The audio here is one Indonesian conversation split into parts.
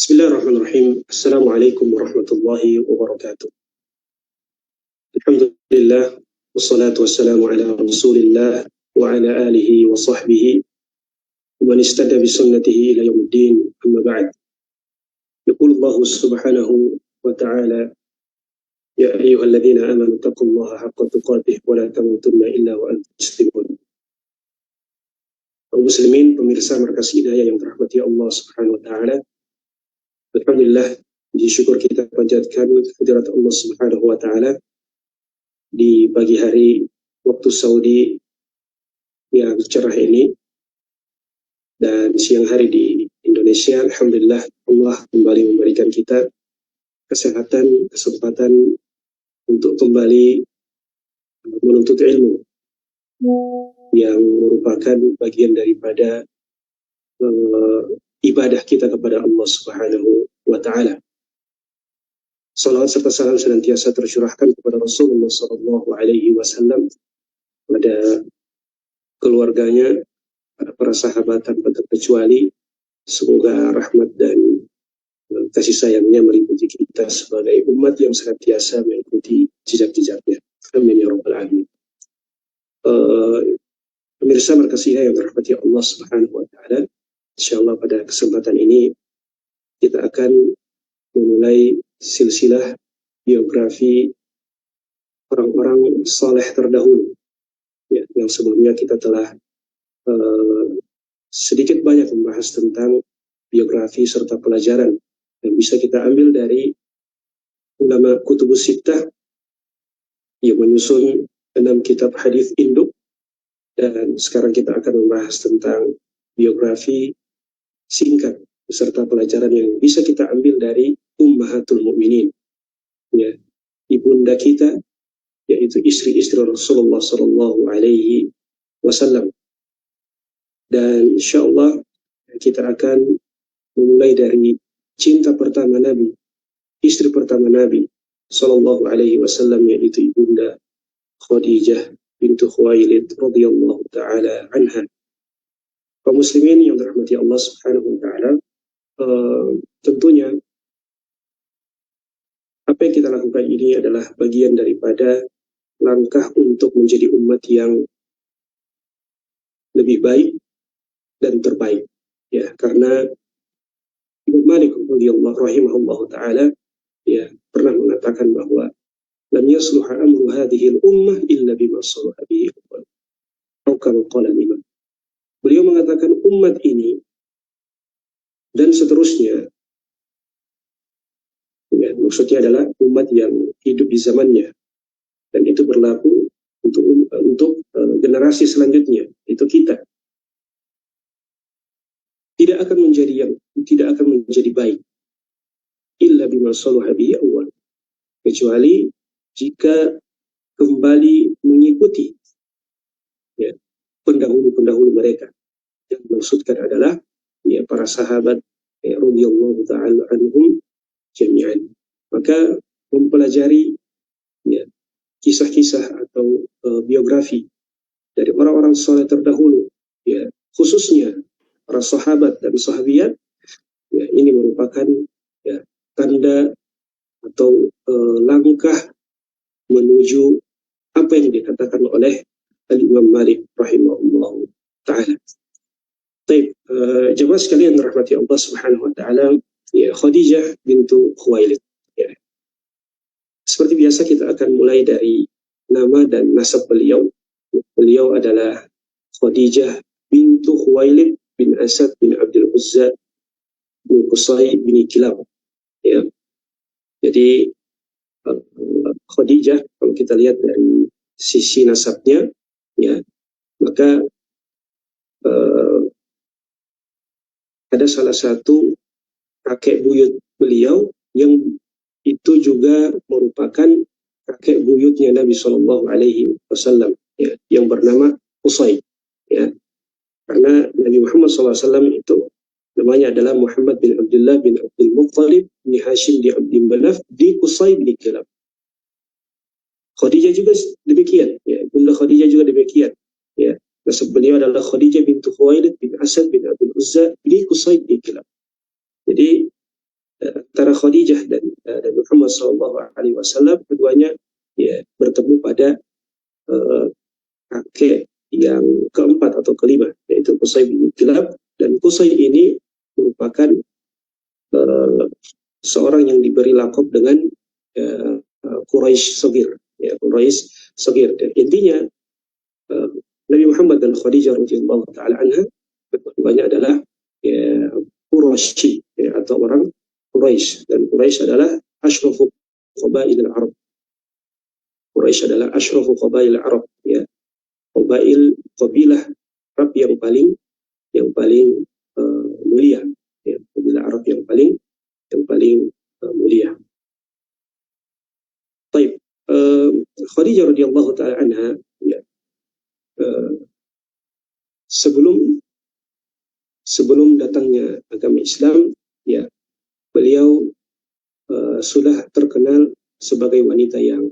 Bismillahirrahmanirrahim. Assalamualaikum warahmatullahi wabarakatuh. Alhamdulillah, wassalatu wassalamu ala rasulillah wa ala alihi wa sahbihi wa man istada bi sunnatihi ila yaumiddin, amma ba'd. Yaqul Allah subhanahu wa ta'ala, ya ayyuhalladzina amanu taqullaha haqqa tuqatih wa la tamutunna illa wa antum muslimun. Kaum muslimin, pemirsa Markas Hidayah yang dirahmati Allah subhanahu wa ta'ala, alhamdulillah, syukur kita panjatkan kehadirat Allah Subhanahu wa taala di pagi hari waktu Saudi yang cerah ini, dan siang hari di Indonesia. Alhamdulillah, Allah kembali memberikan kita kesehatan, kesempatan untuk kembali menuntut ilmu yang merupakan bagian daripada ibadah kita kepada Allah Subhanahu wa ta'ala. Salawat serta salam senantiasa tercurahkan kepada Rasulullah Sallallahu Alaihi Wasallam, pada keluarganya, para sahabat tanpa terkecuali. Semoga rahmat dan kasih sayangnya meliputi kita sebagai umat yang senantiasa mengikuti jejak-jejaknya. Amin ya rabbal alamin. Pemirsa Markas Hidayah yang dirahmati Allah Subhanahu wa ta'ala, insyaallah pada kesempatan ini kita akan memulai silsilah biografi orang-orang saleh terdahulu, ya, yang sebelumnya kita telah sedikit banyak membahas tentang biografi serta pelajaran yang bisa kita ambil dari ulama kutubus sittah yang menyusun 6 kitab hadis induk. Dan sekarang kita akan membahas tentang biografi singkat beserta pelajaran yang bisa kita ambil dari Ummahatul Mukminin, ya, ibunda kita, yaitu istri-istri Rasulullah Sallallahu Alaihi Wasallam. Dan insyaallah kita akan memulai dari cinta pertama Nabi, istri pertama Nabi Sallallahu Alaihi Wasallam, yaitu ibunda Khadijah bintu Khuwailid radhiyallahu taala anha. Kaum muslimin yang dirahmati Allah Subhanahu wa taala, tentunya apa yang kita lakukan ini adalah bagian daripada langkah untuk menjadi umat yang lebih baik dan terbaik, ya, karena Imam Malik rahimahullah taala, ya, pernah mengatakan bahwa lam yasluha amru hadhihi al-ummah illa bima salaha bihi awwal. Atau kama qala Imam. Beliau mengatakan umat ini dan seterusnya, ya, maksudnya adalah umat yang hidup di zamannya, dan itu berlaku untuk generasi selanjutnya, itu kita, tidak akan menjadi baik illa bima salaha bihi awwal, kecuali jika kembali mengikuti, ya, pendahulu-pendahulu mereka. Yang dimaksudkan adalah, ya, para sahabat, ya, radhiyallahu ta'ala anhum jami'an. Maka mempelajari, ya, kisah-kisah atau biografi dari orang-orang saleh terdahulu, ya, khususnya para sahabat dan sahabiyat, ya, ini merupakan, ya, tanda atau langkah menuju apa yang dikatakan oleh Al-Imam Malik rahimahullah ta'ala. Baik, jemaah sekalian rahmati Allah Subhanahu wa ta'ala, ya, Khadijah bintu Khuwailid, ya. Seperti biasa kita akan mulai dari nama dan nasab beliau. Beliau adalah Khadijah bintu Khuwailid bin Asad bin Abdul Uzza bin Qusay bin Kilab, ya. Jadi Khadijah, kalau kita lihat dari sisi nasabnya, ya, maka ada salah satu kakek buyut beliau yang itu juga merupakan kakek buyutnya Nabi Shallallahu Alaihi Wasallam, ya, yang bernama Qusay, ya, karena Nabi Muhammad SAW itu namanya adalah Muhammad bin Abdullah bin Abdul Muttalib bin Hashim di Abdi Manaf di Qusay bin Kilab. Khadijah juga demikian, ya, bunda Khadijah juga demikian, ya. Nasab beliau adalah Khadijah bintu Khuwailid bin Asad bin Abdul Uzza bin Qusay bin Kilab. Jadi Khadijah dan Muhammad SAW, keduanya ya bertemu pada kakek yang keempat atau kelima, yaitu Qusay bin Kilab. Dan Qusay ini merupakan seorang yang diberi lakop dengan Quraisy Shagir, ya, Quraisy Shagir. Dan intinya Nabi Muhammad dan Khadijah radhiyallahu taala anha keduanya adalah ya, Quraisy, ya, atau orang Quraisy. Dan Quraisy adalah asyrafu qabail al-Arab. Quraisy adalah asyrafu qabail al-Arab, ya, kabilah Arab yang paling mulia, ya, kabilah Arab yang paling mulia. Baik, Khadijah radhiyallahu taala anha, ya, sebelum datangnya agama Islam, ya, beliau sudah terkenal sebagai wanita yang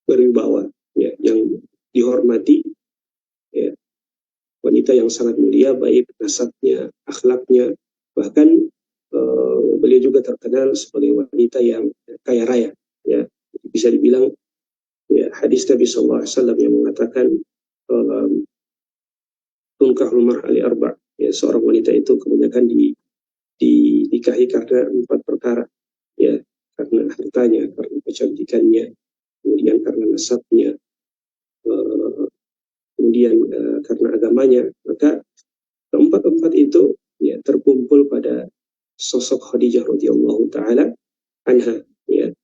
berwibawa, ya, yang dihormati, ya, wanita yang sangat mulia, baik nasabnya, akhlaknya, bahkan beliau juga terkenal sebagai wanita yang kaya raya, ya. Bisa dibilang, ya, hadis Nabi SAW yang mengatakan tunkahul mar'a li arba', ya, seorang wanita itu kebanyakan dinikahi karena 4 perkara, ya, karena hartanya, karena kecantikannya, kemudian karena nasabnya, kemudian karena agamanya. Maka keempat itu, ya, terkumpul pada sosok Khadijah radhiyallahu taala anha, ya.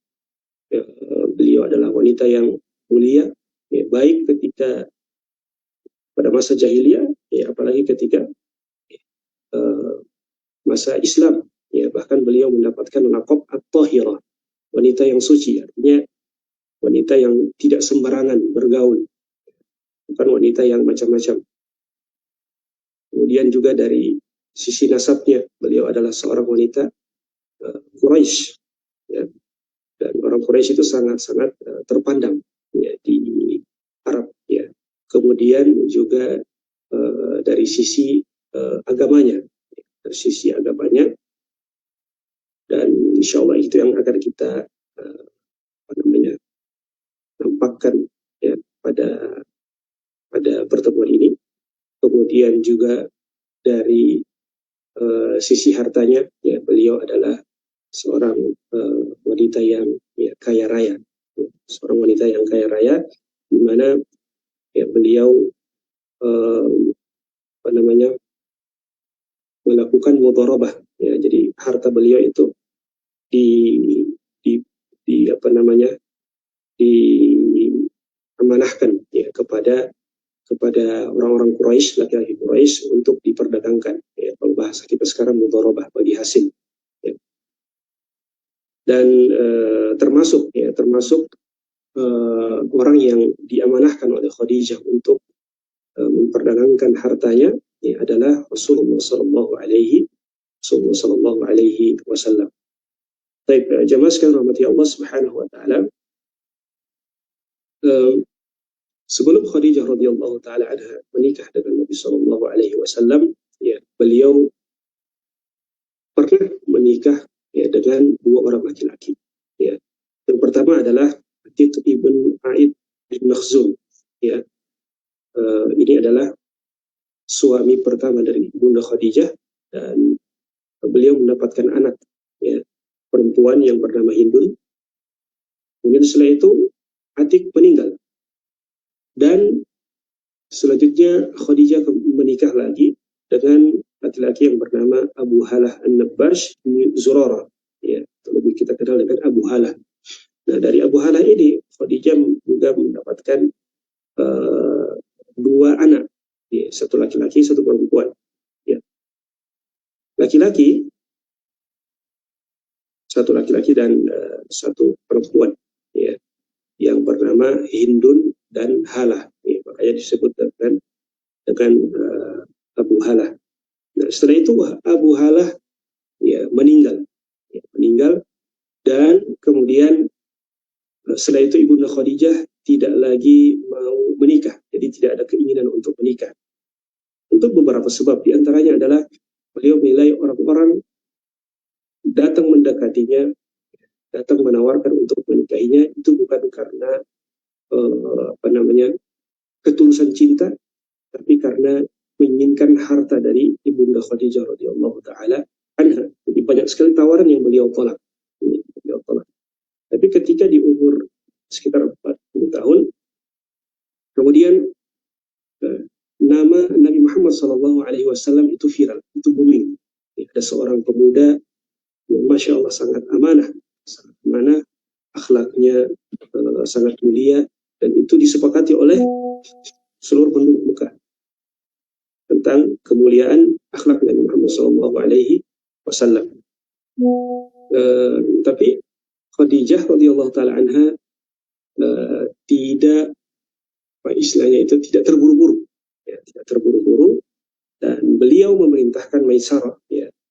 Beliau adalah wanita yang mulia, ya, baik ketika pada masa jahiliyah, ya, apalagi ketika masa Islam, ya, bahkan beliau mendapatkan lakop at-tahirah, wanita yang suci, artinya wanita yang tidak sembarangan bergaul, bukan wanita yang macam-macam. Kemudian juga dari sisi nasabnya, beliau adalah seorang wanita Quraisy, ya, dan orang Quraisy itu sangat-sangat terpandang, ya, di Arab, ya. Kemudian juga dari sisi agamanya, dan insya Allah itu yang akan kita nampakkan, ya, pada pertemuan ini. Kemudian juga dari sisi hartanya, ya, beliau adalah seorang wanita yang, ya, kaya raya, ya, seorang wanita yang kaya raya, di mana, ya, beliau melakukan mudharabah, ya, jadi harta beliau itu diamanahkan, ya, kepada orang-orang Quraisy, laki-laki Quraisy, untuk diperdagangkan, ya, kalau bahasa kita sekarang mudharabah, bagi hasil, ya. Dan termasuk orang yang diamanahkan oleh Khadijah untuk memperdagangkan hartanya, ya, adalah Rasulullah Sallallahu Alaihi Wasallam. Baik, jamaah sekalian rahmati Allah Subhanahu Wa Taala. Sebelum Khadijah radhiyallahu taala anha menikah dengan Nabi Sallallahu Alaihi Wasallam, ya, beliau pernah menikah, ya, dengan 2 orang laki-laki, ya. Yang pertama adalah Atiq ibn Aid bin Makhzum, ya. Ini adalah suami pertama dari Bunda Khadijah, dan beliau mendapatkan anak, ya, perempuan yang bernama Hindun. Kemudian setelah itu Atiq meninggal, dan selanjutnya Khadijah menikah lagi dengan laki-laki yang bernama Abu Halah An-Nabbash bin Zurarah, ya, lebih kita kenal dengan Abu Halah. Nah, dari Abu Halah ini Khadijah juga mendapatkan 2 anak, ya, 1 laki-laki, 1 perempuan, ya. Satu laki-laki dan 1 perempuan, ya, yang bernama Hindun dan Halah, ya, makanya disebut dengan Abu Halah. Nah, setelah itu Abu Halah, ya, meninggal, dan kemudian setelah itu Ibunda Khadijah tidak lagi mau menikah, jadi tidak ada keinginan untuk menikah, untuk beberapa sebab. Di antaranya adalah beliau menilai orang-orang datang mendekatinya, datang menawarkan untuk menikahinya, itu bukan karena ketulusan cinta, tapi karena menginginkan harta dari Ibunda Khadijah radhiyallahu taala anha. Jadi banyak sekali tawaran yang beliau tolak. Tapi ketika di umur sekitar 40 tahun, kemudian nama Nabi Muhammad SAW itu viral, itu booming. Ada seorang pemuda yang Masya Allah sangat amanah, akhlaknya sangat mulia, dan itu disepakati oleh seluruh penduduk Mekah tentang kemuliaan akhlak Nabi Muhammad SAW. Tapi Khadijah radhiyallahu taala anha tidak, istilahnya itu tidak terburu-buru, tidak terburu-buru, dan beliau memerintahkan Maisarah,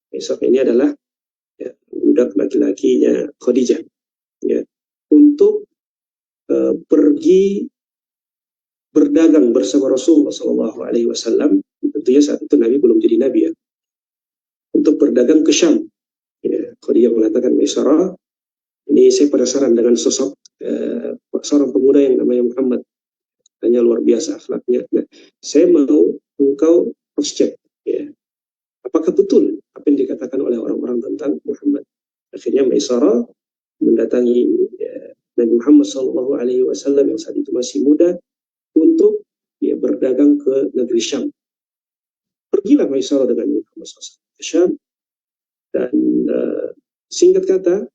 Maisarah ini adalah budak laki-lakinya Khadijah, untuk pergi berdagang bersama Rasulullah SAW. Tentunya saat itu Nabi belum jadi Nabi, untuk berdagang ke Syam. Khadijah mengatakan, Maisarah, ini saya penasaran dengan sosok seorang pemuda yang namanya Muhammad, hanya luar biasa akhlaknya. Nah, saya mau engkau cross check, apakah betul apa yang dikatakan oleh orang-orang tentang Muhammad. Akhirnya Maisarah mendatangi Nabi Muhammad SAW yang saat itu masih muda untuk berdagang ke negeri Syam. Pergilah Maisarah dengan Muhammad SAW ke Syam, dan singkat kata,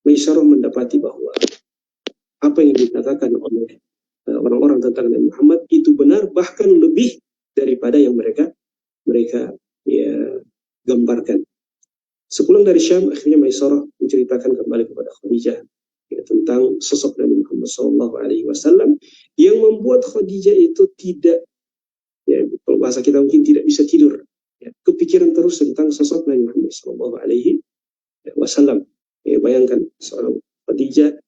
Maisarah mendapati bahwa apa yang dikatakan oleh orang-orang tentang Nabi Muhammad itu benar, bahkan lebih daripada yang mereka gambarkan. Sepulang dari Syam, akhirnya Maisarah menceritakan kembali kepada Khadijah tentang sosok Nabi Muhammad SAW yang membuat Khadijah itu tidak, kalau bahasa kita mungkin tidak bisa tidur, kepikiran terus tentang sosok Nabi Muhammad SAW. Bayangkan seorang Khadijah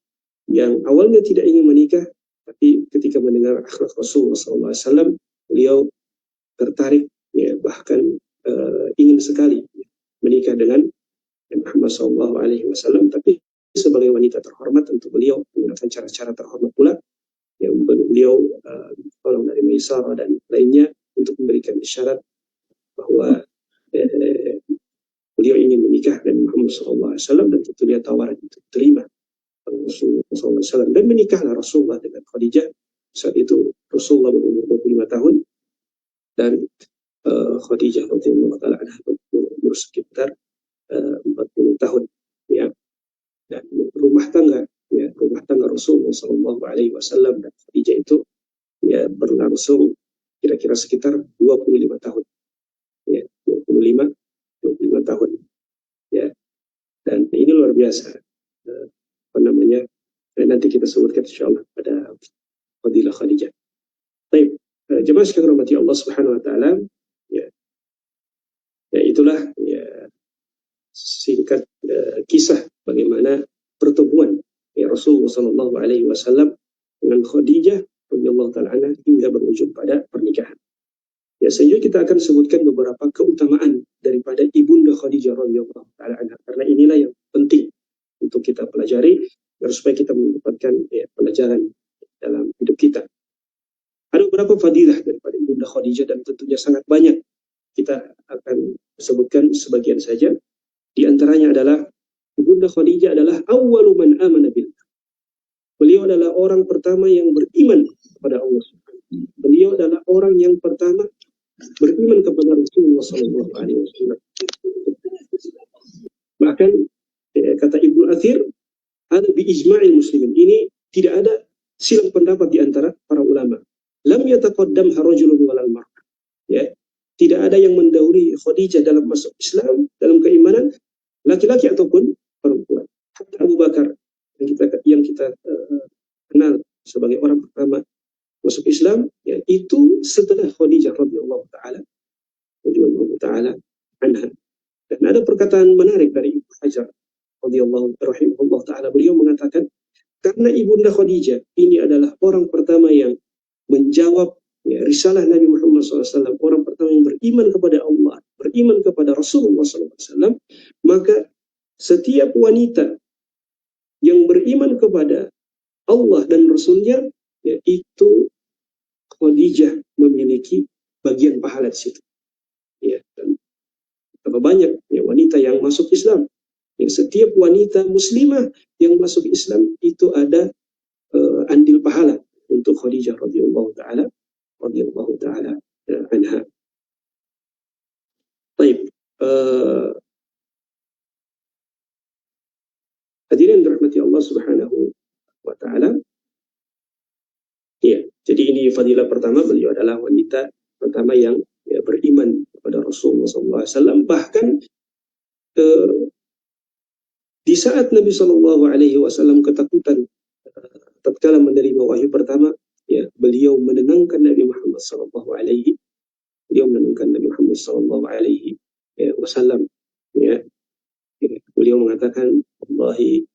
yang awalnya tidak ingin menikah, tapi ketika mendengar akhlak Rasulullah SAW, beliau tertarik, bahkan ingin sekali menikah dengan Muhammad SAW. Tapi sebagai wanita terhormat, tentu beliau menggunakan cara-cara terhormat pula. Beliau tolong dari Maisarah dan lainnya untuk memberikan isyarat bahwa beliau ingin menikah dengan Muhammad SAW, dan tentu dia tawaran itu terima Rasulullah SAW, dan menikahlah Rasulullah dengan Khadijah. Saat itu Rasulullah berumur 25 tahun dan Khadijah radhiyallahu taala anha berumur sekitar 40 tahun, dan rumah tangga Rasulullah SAW dan Khadijah itu berlangsung kira-kira sekitar 25 tahun, 25 tahun, dan ini luar biasa. Nanti kita sebutkan insyaallah pada fadilah Khadijah. Baik, jemaah sekalian rahmati Allah Subhanahu wa taala, itulah singkat kisah bagaimana pertemuan Rasulullah SAW dengan Khadijah radhiyallahu taala anha hingga berujung pada pernikahan. Selanjutnya kita akan sebutkan beberapa keutamaan daripada Ibunda Khadijah radhiyallahu taala anha, karena inilah yang penting untuk kita pelajari agar supaya kita mendapatkan pelajaran dalam hidup kita. Ada beberapa fadilah daripada Ibunda Khadijah, dan tentunya sangat banyak. Kita akan sebutkan sebagian saja. Di antaranya adalah Ibunda Khadijah adalah awwalu man amana billah. Beliau adalah orang pertama yang beriman kepada Allah. Beliau adalah orang yang pertama beriman kepada Rasulullah SAW. Bahkan kata Ibnu Athir, ada bi ijma'il muslimin. Ini tidak ada silang pendapat di antara para ulama. Lam yataqaddam rajulun walal mar'ah. Tidak ada yang mendahului Khadijah dalam masuk Islam, dalam keimanan, laki-laki ataupun perempuan. Hatta Abu Bakar yang kita kenal sebagai orang pertama masuk Islam, itu setelah Khadijah radhiyallahu taala anha. Dan ada perkataan menarik dari Ibnu Hajar radhiyallahu taala. Beliau mengatakan, karena Ibunda Khadijah ini adalah orang pertama yang menjawab risalah Nabi Muhammad SAW, orang pertama yang beriman kepada Allah, beriman kepada Rasulullah SAW, maka setiap wanita yang beriman kepada Allah dan Rasulnya, yaitu Khadijah memiliki bagian pahala di situ. Ya, dan betapa banyak ya, wanita yang masuk Islam. Ya, setiap wanita muslimah yang masuk Islam itu ada andil pahala untuk Khadijah radhiyallahu taala anha. Baik, hadirin dirahmati Allah Subhanahu wa taala. Ya, jadi ini fadilah pertama, beliau adalah wanita pertama yang ya, beriman kepada Rasulullah SAW. Bahkan di saat Nabi SAW ketakutan tatkala menerima wahyu pertama, ya beliau menenangkan Nabi Muhammad SAW. Ya, beliau mengatakan, wallahi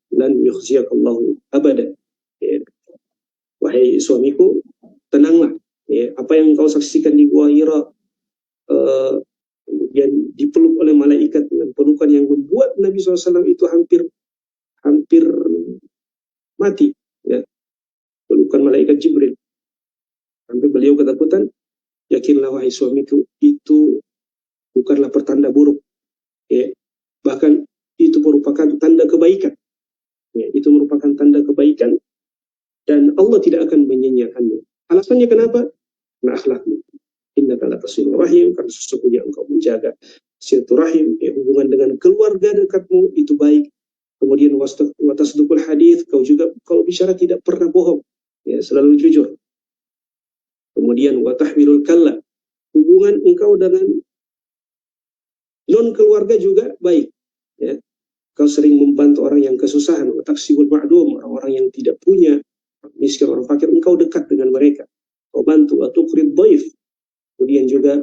lan yukhziyakallahu abada. Ya, wahai suamiku, tenanglah. Ya, apa yang kau saksikan di Gua Hira, kemudian dipeluk oleh malaikat dengan pelukan yang membuat Nabi SAW itu hampir mati. Ya, pelukan malaikat Jibril. Sampai beliau ketakutan, yakinlah wahai suamiku, itu bukanlah pertanda buruk. Ya, bahkan itu merupakan tanda kebaikan. Ya, itu merupakan tanda kebaikan dan Allah tidak akan menyanyiakanmu. Alasannya kenapa? Karena akhlakmu. Innaka latasilur rahim, karena sesungguhnya engkau menjaga silaturahim, ya, hubungan dengan keluarga dekatmu itu baik. Kemudian watasdukul hadis, kau juga kalau bicara tidak pernah bohong, ya, selalu jujur. Kemudian watahmilul kalla, hubungan engkau dengan non keluarga juga baik. Ya. Kau sering membantu orang yang kesusahan, taksibul ma'dum, orang-orang yang tidak punya, miskin, orang fakir, engkau dekat dengan mereka. Kau bantu, atau qrid dhaif. Kemudian juga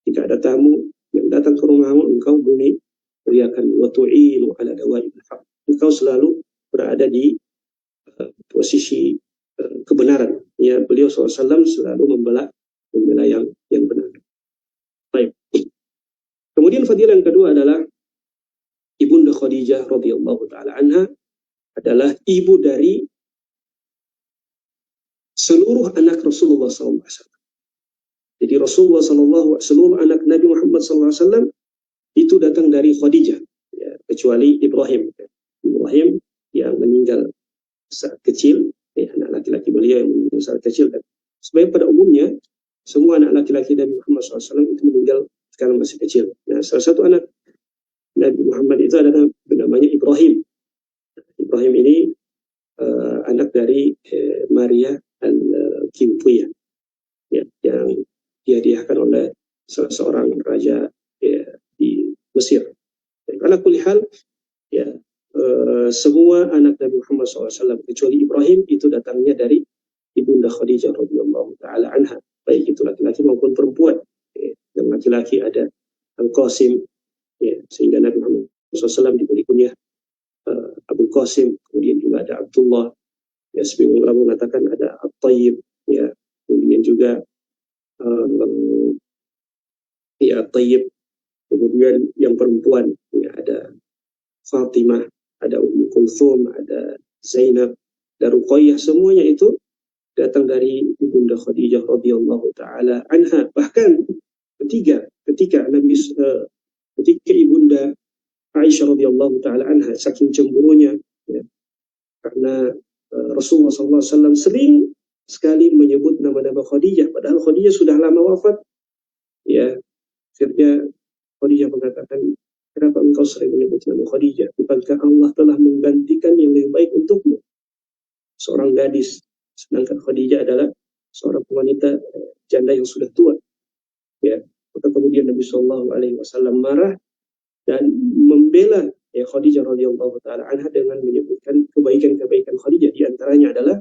jika ada tamu yang datang ke rumahmu, engkau muliakan, wa tu'inu ala dawa'ibil haq. Engkau selalu berada di posisi kebenaran. Ya, beliau SAW selalu membela yang benar. Baik. Kemudian fadilah yang kedua adalah Ibunda Khadijah radhiyallahu taala anha adalah ibu dari seluruh anak Rasulullah SAW. Jadi Rasulullah SAW, seluruh anak Nabi Muhammad SAW itu datang dari Khadijah, ya, kecuali Ibrahim. Ibrahim yang meninggal saat kecil, anak laki-laki beliau yang meninggal saat kecil. Sebenarnya pada umumnya semua anak laki-laki Nabi Muhammad SAW itu meninggal sekarang masih kecil. Nah, salah satu anak Nabi Muhammad itu adalah namanya Ibrahim. Ibrahim ini anak dari Maria al-Qibtiyah, ya, yang dihadiahkan oleh salah seorang raja, ya, di Mesir. Karena kulihal, ya, semua anak Nabi Muhammad SAW kecuali Ibrahim itu datangnya dari Ibunda Khadijah radhiyallahu taala anha, baik itu laki-laki maupun perempuan. Ya, yang laki-laki ada Al-Qasim, ya, sehingga Nabi Muhammad SAW diberi kunyah Abu Qasim. Kemudian juga ada Abdullah, ya, sebagian ulama mengatakan ada At-Tayyib, ya, kemudian juga ya At-Tayyib. Kemudian yang perempuan, ya, ada Fatimah, ada Ummu Kulthum, ada Zainab, dan Ruqayyah. Semuanya itu datang dari Ibunda Khadijah radhiyallahu taala anha. Bahkan ketika Ibunda Aisyah radhiyallahu taala anha saking cemburunya, ya, karena Rasulullah SAW sering sekali menyebut nama-nama Khadijah, padahal Khadijah sudah lama wafat. Ya, akhirnya Khadijah mengatakan, kenapa engkau sering menyebut nama Khadijah? Bukankah Allah telah menggantikan yang lebih baik untukmu? Seorang gadis, sedangkan Khadijah adalah seorang wanita janda yang sudah tua. Ya, maka kemudian Nabi SAW marah dan membela, ya, Khadijah radhiyallahu taala anha dengan menyebutkan kebaikan-kebaikan Khadijah. Di antaranya adalah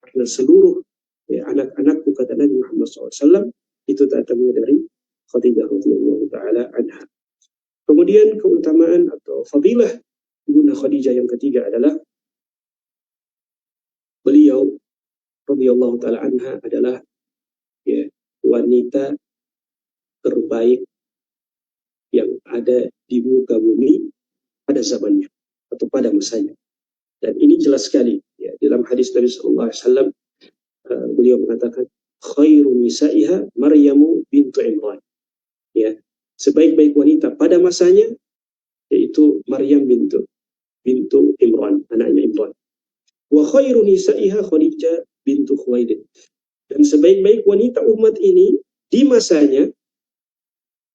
karena seluruh, ya, anak-anakku, kata Nabi Muhammad SAW, itu datangnya dari Khadijah radhiyallahu taala anha. Kemudian keutamaan atau fadilah Ibunda Khadijah yang ketiga adalah beliau radhiyallahu taala anha adalah, ya, wanita terbaik yang ada di muka bumi pada zamannya atau pada masanya. Dan ini jelas sekali ya, dalam hadis Nabi sallallahu alaihi wasallam, beliau mengatakan khairu nisa'iha Maryamu bintu Imran. Ya, sebaik-baik wanita pada masanya yaitu Maryam bintu Imran, anaknya Imran. Wa khairu nisa'iha Khadijah bintu Khuwailid. Dan sebaik-baik wanita umat ini di masanya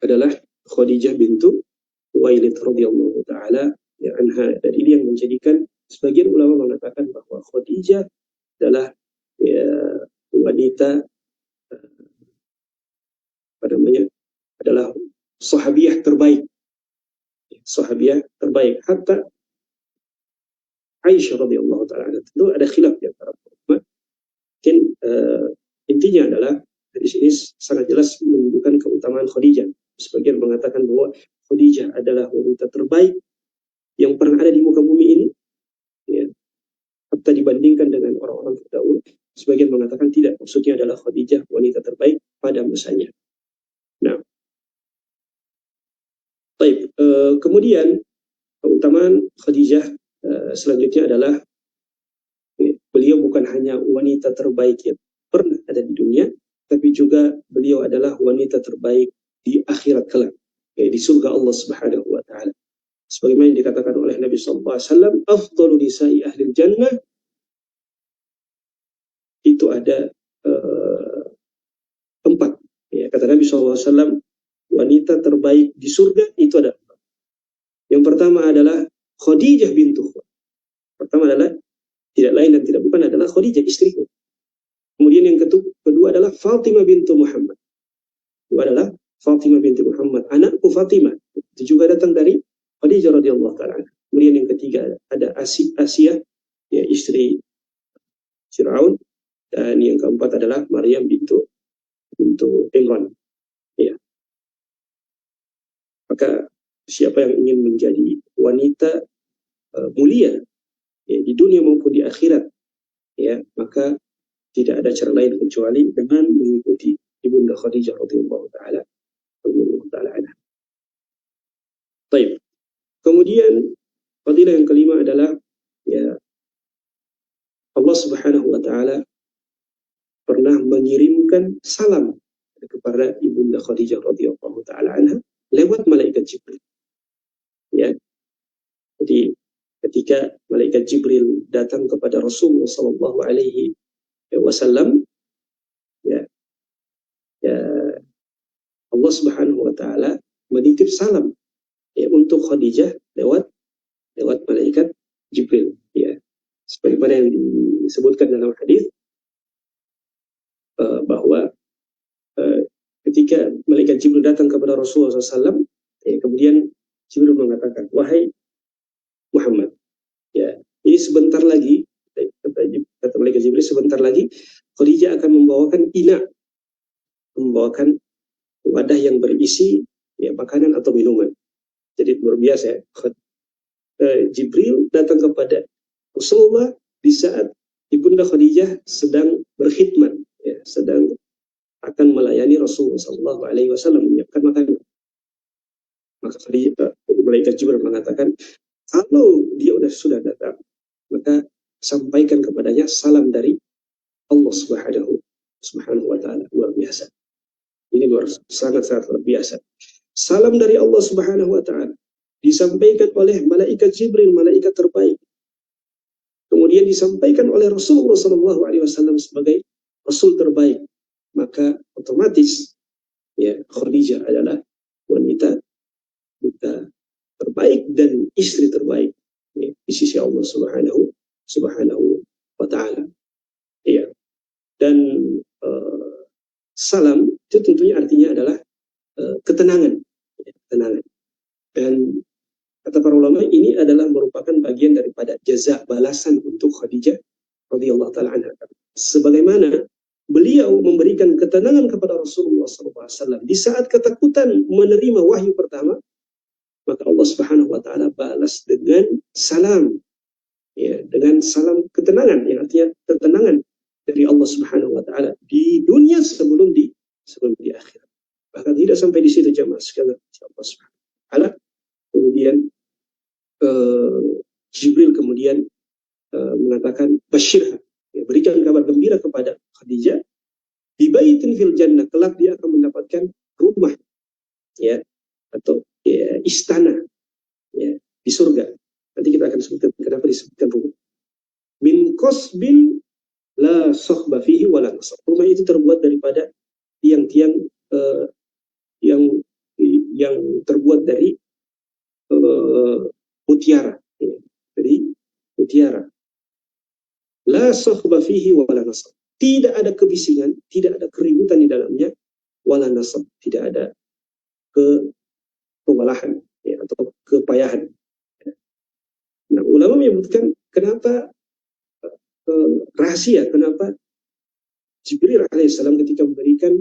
adalah Khadijah bintu Khuwailid radhiyallahu taala ya anha. Dan ini yang menjadikan sebagian ulama mengatakan bahwa Khadijah adalah ya, wanita apa namanya, adalah sahabiah terbaik. Sahabiah terbaik. Hatta Aisyah radhiyallahu taala, tentu ada khilaf di antara ulama. Mungkin intinya adalah dari sini sangat jelas menunjukkan keutamaan Khadijah. Sebagian mengatakan bahwa Khadijah adalah wanita terbaik yang pernah ada di muka bumi ini, ya, hatta dibandingkan dengan orang-orang terdahulu. Sebagian mengatakan tidak, maksudnya adalah Khadijah wanita terbaik pada masanya. Nah, baik. Kemudian keutamaan Khadijah selanjutnya adalah beliau bukan hanya wanita terbaik yang pernah ada di dunia, tapi juga beliau adalah wanita terbaik di akhirat kelak, di surga Allah Subhanahu wa taala. Sebagaimana yang dikatakan oleh Nabi sallallahu alaihi wasallam, afdalu nisa'i ahli jannah, itu ada 4. Ya, kata Nabi sallallahu alaihi wasallam, wanita terbaik di surga itu ada 4. Yang pertama adalah Khadijah bintu Khuwailid. Pertama adalah tidak lain dan tidak bukan adalah Khadijah, istriku. Kemudian yang kedua adalah Fatimah bintu Muhammad. Kedua adalah Fatimah bintu Muhammad, anakku Fatimah. Itu juga datang dari Khadijah radhiyallahu taala. Kemudian yang ketiga ada Asia, ya, istri Fir'aun. Dan yang keempat adalah Maryam bintu Imran. Ya. Maka siapa yang ingin menjadi wanita mulia ya, di dunia maupun di akhirat, ya, maka tidak ada cara lain kecuali dengan mengikuti ibunda Khadijah radhiyallahu taala anha. Baik. Kemudian fadilah yang kelima adalah ya, Allah Subhanahu wa taala pernah mengirimkan salam kepada ibunda Khadijah radhiyallahu taala anha lewat malaikat Jibril. Ya. Jadi ketika malaikat Jibril datang kepada Rasulullah sallallahu alaihi wasallam, ya, Allah Subhanahu wa taala menitip salam ya untuk Khadijah lewat malaikat Jibril, ya. Sebagaimana yang disebutkan dalam hadis bahwa ketika malaikat Jibril datang kepada Rasulullah SAW, ya, kemudian Jibril mengatakan, wahai Muhammad, ya, ini sebentar lagi, kata malaikat Jibril, sebentar lagi Khadijah akan membawakan wadah yang berisi ya, makanan atau minuman. Jadi luar biasa ya. Jibril datang kepada Rasulullah di saat ibunda Khadijah sedang berkhidmat, ya, sedang akan melayani Rasulullah SAW menyiapkan makanan. Maka malaikat Jibril mengatakan, kalau dia sudah datang, maka sampaikan kepadanya salam dari Allah Subhanahu wa taala. Luar biasa. Ini sangat luar biasa. Salam dari Allah Subhanahu wa taala disampaikan oleh malaikat Jibril, malaikat terbaik. Kemudian disampaikan oleh Rasulullah SAW sebagai Rasul terbaik. Maka otomatis ya, Khadijah adalah wanita terbaik dan istri terbaik ya, di sisi Allah Subhanahu wa taala. Iya. Dan salam itu tentunya artinya adalah ketenangan, ya, ketenangan. Dan kata para ulama ini adalah merupakan bagian daripada jaza balasan untuk Khadijah radhiyallahu taala anha. Sebagaimana beliau memberikan ketenangan kepada Rasulullah SAW di saat ketakutan menerima wahyu pertama, maka Allah Subhanahu wa taala balas dengan salam, ya, dengan salam ketenangan, yang artinya ketenangan dari Allah Subhanahu wa taala di dunia sebelum di akhirat. Bahkan tidak sampai di situ jamaah sekalian. Allah Subhanahu wa taala kemudian Jibril kemudian mengatakan basyirha, ya, berikan kabar gembira kepada Khadijah di baitin fil jannah, kelak dia akan mendapatkan rumah, ya, atau ya, istana, ya, di surga. Nanti kita akan sebutkan kenapa disebutkan rumah. Min qasbin la sohba fihi wala nasab. Rumah itu terbuat daripada tiang-tiang yang terbuat dari mutiara. Jadi mutiara. La sohba fihi wala nasab. Tidak ada kebisingan, tidak ada keributan di dalamnya, wala nasab, tidak ada kewalahan, ya, atau kepayahan. Nah, ulama menyebutkan kenapa rahasia, kenapa Jibril alaihissalam ketika memberikan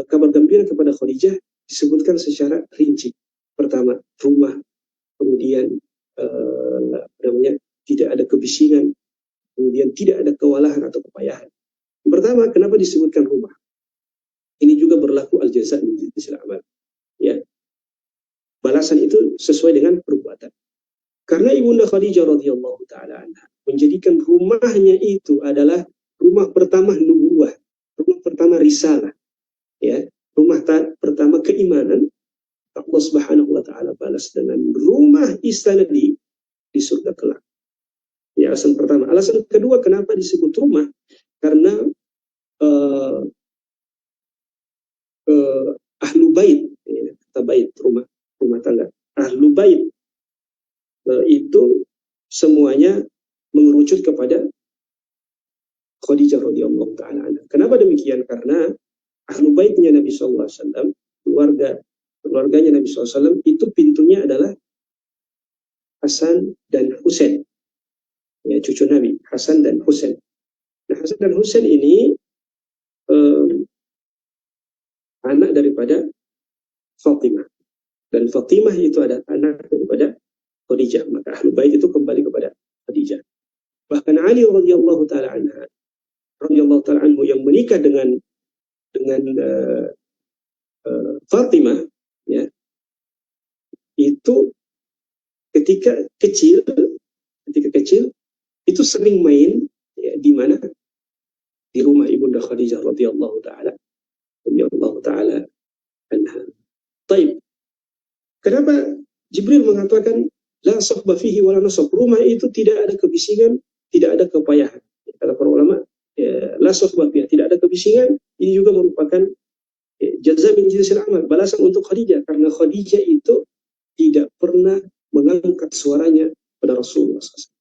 kabar gembira kepada Khadijah disebutkan secara rinci. Pertama, rumah, kemudian tidak ada kebisingan, kemudian tidak ada kewalahan atau kepayahan. Pertama, kenapa disebutkan rumah? Ini juga berlaku al-jaza' min jinsil amal. Ya. Balasan itu sesuai dengan perbuatan. Karena Ibunda Khadijah radhiyallahu taala anha menjadikan rumahnya itu adalah rumah pertama nubuwah, rumah pertama risalah, ya, rumah pertama keimanan. Allah Subhanahu wa taala balas dengan rumah istana di surga kelak. Ya, alasan pertama. Alasan kedua kenapa disebut rumah? Karena ahlu bait, ya, kata bait, rumah tangga. Ahlu bait itu semuanya mengerucut kepada Khadijah radhiyallahu taala anha. Kenapa demikian? Karena ahlu baitnya Nabi sallallahu alaihi wasallam, keluarganya Nabi sallallahu alaihi wasallam itu pintunya adalah Hasan dan Husain. Ya, cucu Nabi, Hasan dan Husain. Nah, Hasan dan Husain ini anak daripada Fatimah. Dan Fatimah itu ada anak daripada Khadijah. Maka ahlu bait itu kembali kepada Khadijah. Bahkan Ali radhiyallahu taala anhu yang menikah dengan Fatimah, ya, itu ketika kecil itu sering main, ya, di mana? Di rumah Ibunda Khadijah radhiyallahu taala anha. Taib. Kenapa Jibril mengatakan la sohba fihi wala nasab? Rumah itu tidak ada kebisingan, tidak ada kepayahan. Kata para ulama, ya, la sohba fihi, tidak ada kebisingan. Ini juga merupakan jaza min jinsil amal, balasan untuk Khadijah, karena Khadijah itu tidak pernah mengangkat suaranya pada Rasulullah SAW.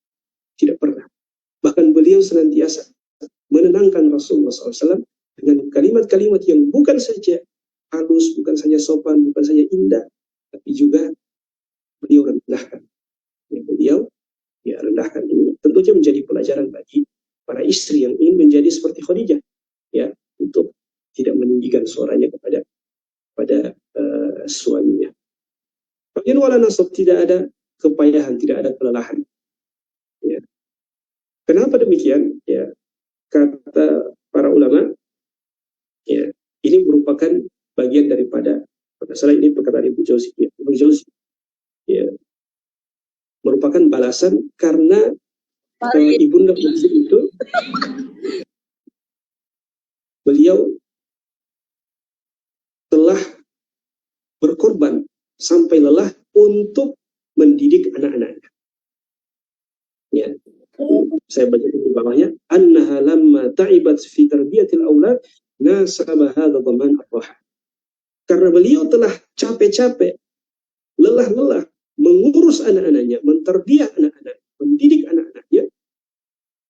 Tidak pernah. Bahkan beliau senantiasa menenangkan Rasulullah SAW dengan kalimat-kalimat yang bukan saja halus, bukan saja sopan, bukan saja indah, tapi juga beliau rendahkan. Ya, beliau rendahkan. Ini tentunya menjadi pelajaran bagi para istri yang ingin menjadi seperti Khadijah, ya, untuk tidak meninggikan suaranya kepada suaminya. Bagian wala nasab, tidak ada kepayahan, tidak ada kelelahan. Ya. Kenapa demikian? Ya, kata para ulama, ya, ini merupakan bagian daripada, masalah ini perkataan Ibnu Jauzi, ya, ya, merupakan balasan karena Ibunda Khadijah itu beliau telah berkorban sampai lelah untuk mendidik anak-anaknya. Ya. Saya baca di bawahnya, annaha lamma ta'ibat fi tarbiyatil aulad nasaba hadha dhaman ar-raha. Karena beliau telah capek-capek, lelah-lelah mengurus anak-anaknya, menterbiah anak-anak, mendidik anak-anaknya,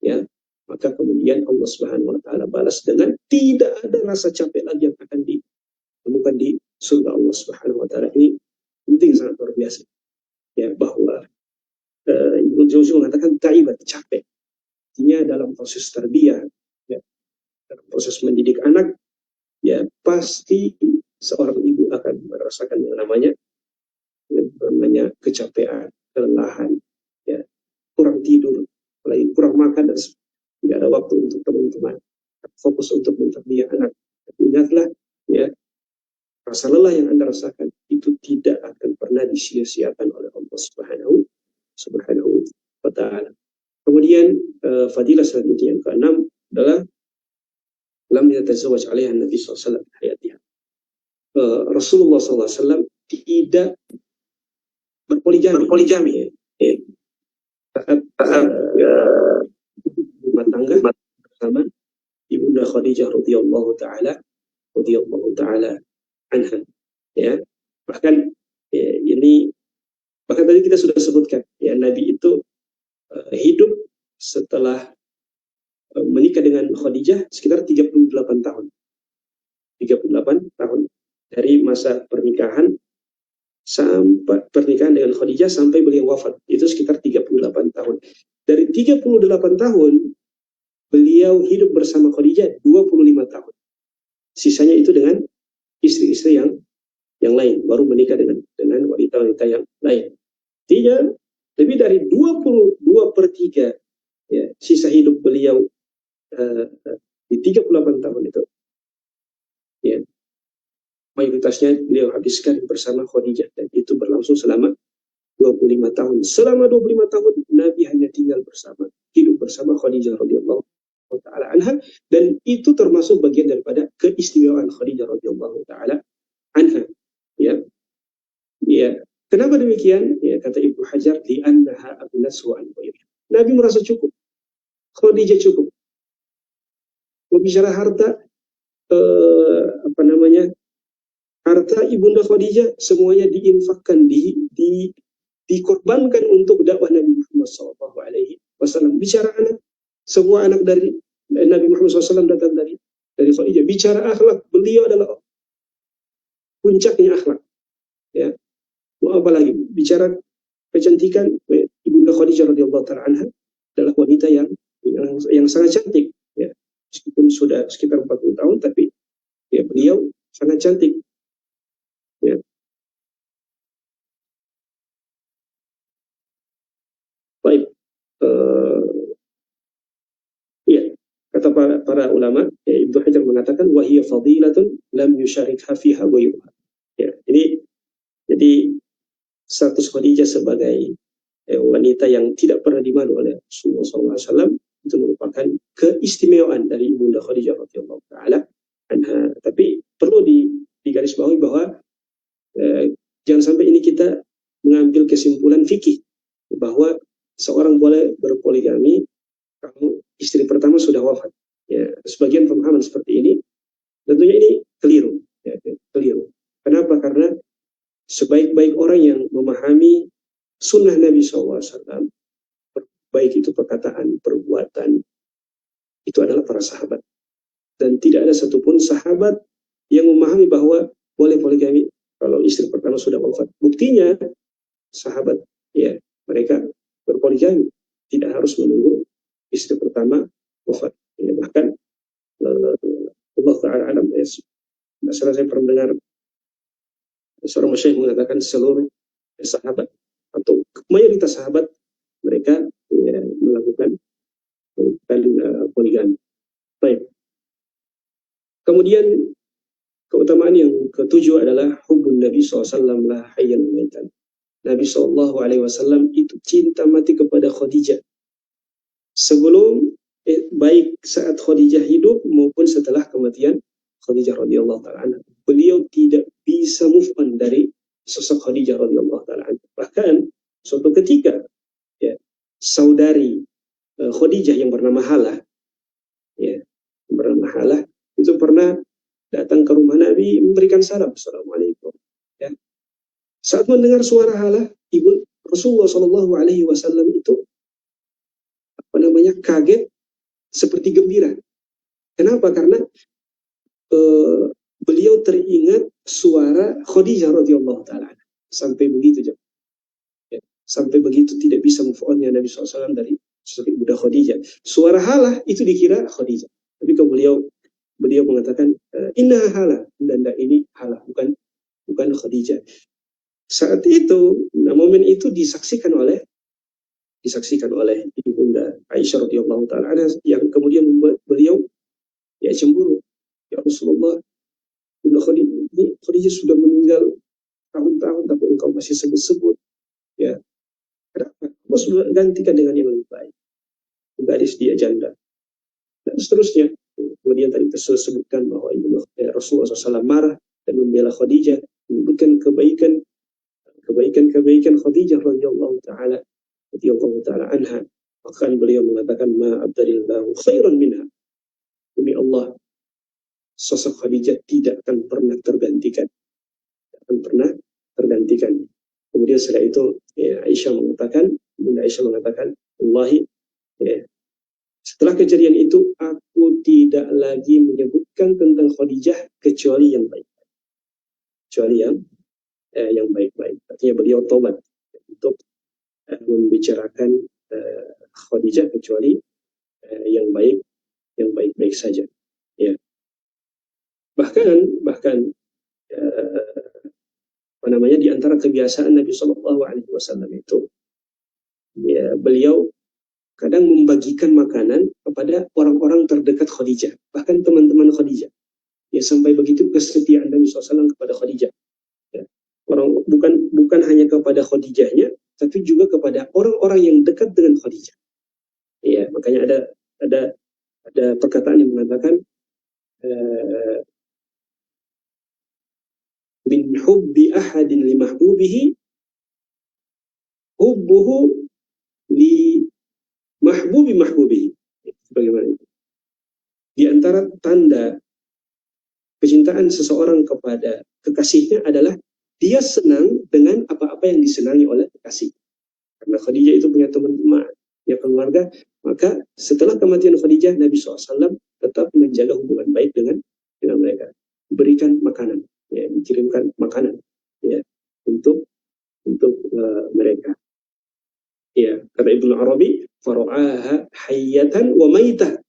ya, maka kemudian Allah Subhanahu wa taala balas dengan tidak ada rasa capek lagi yang akan ditemukan di surga Allah Subhanahu wa taala. Ini penting, sangat luar biasa, ya, bahwa Ibnu Jauzi mengatakan ta'ibat, capek. Artinya dalam proses tarbiyah, ya, dalam proses mendidik anak, ya, pasti seorang ibu akan merasakan yang namanya kecapean, kelelahan, ya, kurang tidur, kurang makan, dan tidak ada waktu untuk teman-teman, fokus untuk mentarbiyah anak. Ingatlah, ya, rasa lelah yang Anda rasakan itu tidak akan pernah disia-siakan oleh Allah Subhanahu wa Ta'ala. Kemudian fadilah selanjutnya yang keenam adalah lam yatazawwaj 'alaiha Nabi sallallahu alaihi wasallam hayatiha. Rasulullah sallallahu alaihi wasallam tidak berpoligami ya. Saat rumah tangga bersama Ibunda Khadijah radhiyallahu taala anha, ya. Bahkan ya, bahkan tadi kita sudah sebutkan ya, Nabi itu hidup setelah menikah dengan Khadijah sekitar 38 tahun. 38 tahun dari masa pernikahan dengan Khadijah sampai beliau wafat, itu sekitar 38 tahun. Dari 38 tahun beliau hidup bersama Khadijah 25 tahun. Sisanya itu dengan istri-istri yang lain, baru menikah dengan wanita-wanita yang lain. Tidak lebih dari 22/3 ya, sisa hidup beliau di 38 tahun itu ya, mayoritasnya beliau habiskan bersama Khadijah, dan itu berlangsung selama 25 tahun. Selama 25 tahun Nabi hanya tinggal hidup bersama Khadijah radhiyallahu taala anha, dan itu termasuk bagian daripada keistimewaan Khadijah radhiyallahu taala anha. Ya. Ya. Kenapa demikian? Ya, kata Ibnu Hajar, di annaha abnasu an ghairiha. Nabi merasa cukup. Khadijah cukup. Berbicara harta, harta Ibunda Khadijah semuanya diinfakkan, dikorbankan untuk dakwah Nabi Muhammad SAW. Bicara anak, semua anak dari Nabi Muhammad SAW datang dari Khadijah. Bicara akhlak, beliau adalah puncaknya akhlak. Ya, mau apa lagi? Bicara kecantikan, Ibunda Khadijah radhiyallahu taala anha adalah wanita yang sangat cantik. Ya, meskipun sudah sekitar 40 tahun, tapi ya beliau sangat cantik. Ya. Baik, iya, kata para ulama, ya, Ibnu Hajar mengatakan wahiyya fadilatun lam yusyarikha fiha ghayruha. Ya, jadi status Khadijah sebagai wanita yang tidak pernah dimalu oleh Rasulullah SAW itu merupakan keistimewaan dari Ibunda Khadijah radhiyallahu taala anha. Tapi perlu digarisbawahi bahwa jangan sampai ini kita mengambil kesimpulan fikih bahwa seorang boleh berpoligami kalau istri pertama sudah wafat. Ya, sebagian pemahaman seperti ini tentunya ini keliru. Ya, keliru. Kenapa? Karena sebaik-baik orang yang memahami sunnah Nabi SAW, baik itu perkataan, perbuatan, itu adalah para sahabat. Dan tidak ada satupun sahabat yang memahami bahwa boleh poligami kalau istri pertama sudah wafat. Buktinya sahabat, ya, mereka berpoligami, tidak harus menunggu istri pertama wafat. Ya, bahkan Allah Ta'ala alam, saya pernah dengar seorang masyayikh mengatakan seluruh sahabat atau mayoritas sahabat mereka ya, melakukan poligami. Baik. Kemudian keutamaan yang ketujuh adalah hubun Nabi SAW la hayyan maitan. Nabi SAW itu cinta mati kepada Khadijah sebelum baik saat Khadijah hidup maupun setelah kematian Khadijah radhiyallahu taala anha. Beliau tidak bisa move on dari sosok Khadijah radhiyallahu taala anha. Bahkan suatu ketika ya, saudari Khadijah yang bernama Halah, ya, itu pernah datang ke rumah Nabi memberikan salam, assalamualaikum. Ya. Saat mendengar suara Halah, ibu Rasulullah SAW itu kaget seperti gembira. Kenapa? Karena beliau teringat suara Khadijah radhiyallahu taala sampai begitu jauh. Ya, sampai begitu tidak bisa move on-nya Nabi SAW dari sosok Ibunda Khadijah. Suara Halah itu dikira Khadijah. Tapi kalau beliau mengatakan inna Halah, dan ini Halah, bukan Khadijah. Saat itu, momen itu disaksikan oleh Ibunda Aisyah radhiyallahu taala yang kemudian membuat beliau ya cemburu. Ya Rasulullah, ini Khadijah sudah meninggal tahun-tahun tapi engkau masih sebut-sebut, ya. Kenapa? Engkau sudah gantikan dengan yang lebih baik. Gadis dia janda dan seterusnya. Kemudian tadi tersebutkan bahwa Rasulullah SAW marah dan membela Khadijah, menyebutkan kebaikan Khadijah radhiyallahu taala anha. Bahkan beliau mengatakan ma abdalillahu khairan minha. Demi Allah, sosok Khadijah tidak akan pernah tergantikan. Kemudian setelah itu Bunda Aisyah mengatakan, Wallahi, ya, setelah kejadian itu aku tidak lagi menyebutkan tentang Khadijah kecuali yang baik. Yang baik-baik. Artinya beliau tobat untuk membicarakan Khadijah kecuali yang baik-baik saja. Ya. Bahkan di antara kebiasaan Nabi Shallallahu Alaihi Wasallam itu, ya, beliau kadang membagikan makanan kepada orang-orang terdekat Khadijah, bahkan teman-teman Khadijah. Ya, sampai begitu kesetiaan Nabi SAW kepada Khadijah. Ya. Bukan hanya kepada Khadijahnya, tapi juga kepada orang-orang yang dekat dengan Khadijah. Ya, makanya ada perkataan yang mengatakan min hubbi ahadin li mahbubihi hubbuhu li mahbubihi. Bagaimana itu? Di antara tanda kecintaan seseorang kepada kekasihnya adalah dia senang dengan apa-apa yang disenangi oleh kekasih. Karena Khadijah itu punya teman-teman, punya keluarga, maka setelah kematian Khadijah, Nabi SAW tetap menjaga hubungan baik dengan mereka. Berikan makanan, ya, dikirimkan makanan, ya, untuk mereka. Ya, kata Ibnu Arabi, faru'aha hayyatan wa maitah.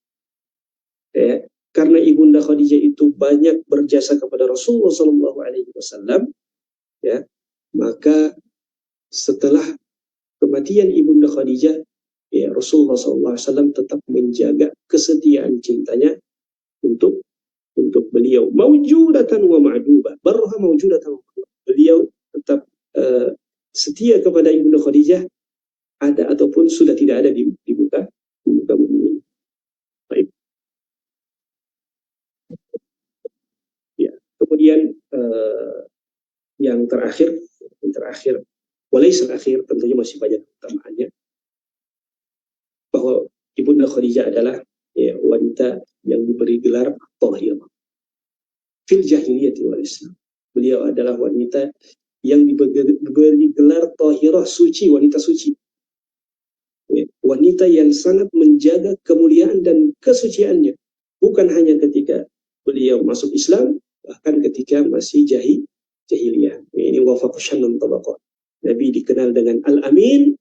Ya, karena Ibunda Khadijah itu banyak berjasa kepada Rasulullah SAW, ya, maka setelah kematian Ibunda Khadijah, ya, Rasulullah SAW tetap menjaga kesetiaan cintanya untuk beliau. Mawjudatan wa ma'dubah, barha mawjudatan wa ma'dubah. Beliau tetap setia kepada Ibunda Khadijah, ada ataupun sudah tidak ada di muka bumi. Baik. Ya. Kemudian yang terakhir, walaisal akhir, tentunya masih banyak utamaannya, bahwa Ibunda Khadijah adalah, ya, wanita yang diberi gelar Thahirah fil jahiliyah wal Islam. Beliau adalah wanita yang diberi gelar Thahirah, suci, wanita suci. Ya, wanita yang sangat menjaga kemuliaan dan kesuciannya, bukan hanya ketika beliau masuk Islam, bahkan ketika masih jahiliyah. Ini wafaqushan dan tabaqah. Nabi dikenal dengan Al-Amin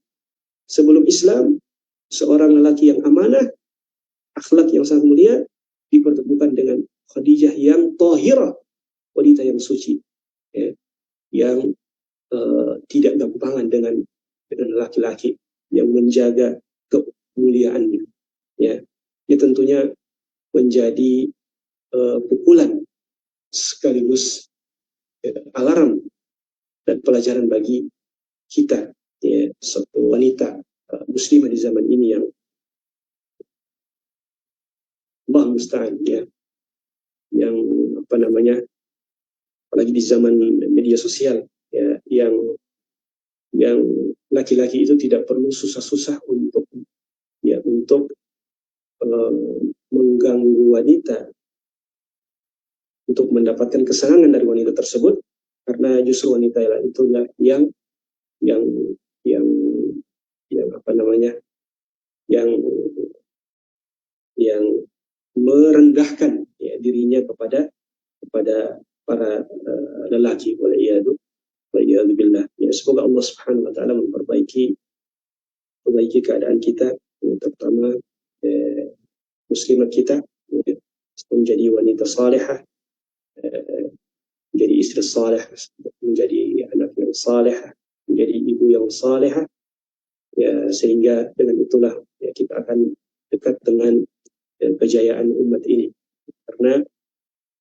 sebelum Islam, seorang lelaki yang amanah, akhlak yang sangat mulia, dipertemukan dengan Khadijah yang Thahirah, wanita yang suci, ya, yang tidak gampangan dengan laki-laki, yang menjaga kemuliaannya. Ya, ini tentunya menjadi pukulan sekaligus alarm dan pelajaran bagi kita, ya, satu wanita muslimah di zaman ini yang Allah musta'an, ya, yang apalagi di zaman media sosial, ya, yang laki-laki itu tidak perlu susah-susah untuk mengganggu wanita, untuk mendapatkan kesenangan dari wanita tersebut, karena justru wanita itulah yang merendahkan, ya, dirinya kepada para lelaki. Waliyadzubillah. Ya, semoga Allah Subhanahu wa taala memperbaiki keadaan kita, terutama muslimat kita, menjadi wanita salihah, menjadi istri salihah, menjadi anak yang salihah, menjadi ibu yang salihah, ya, sehingga dengan itulah, ya, kita akan dekat dengan kejayaan umat ini. Karena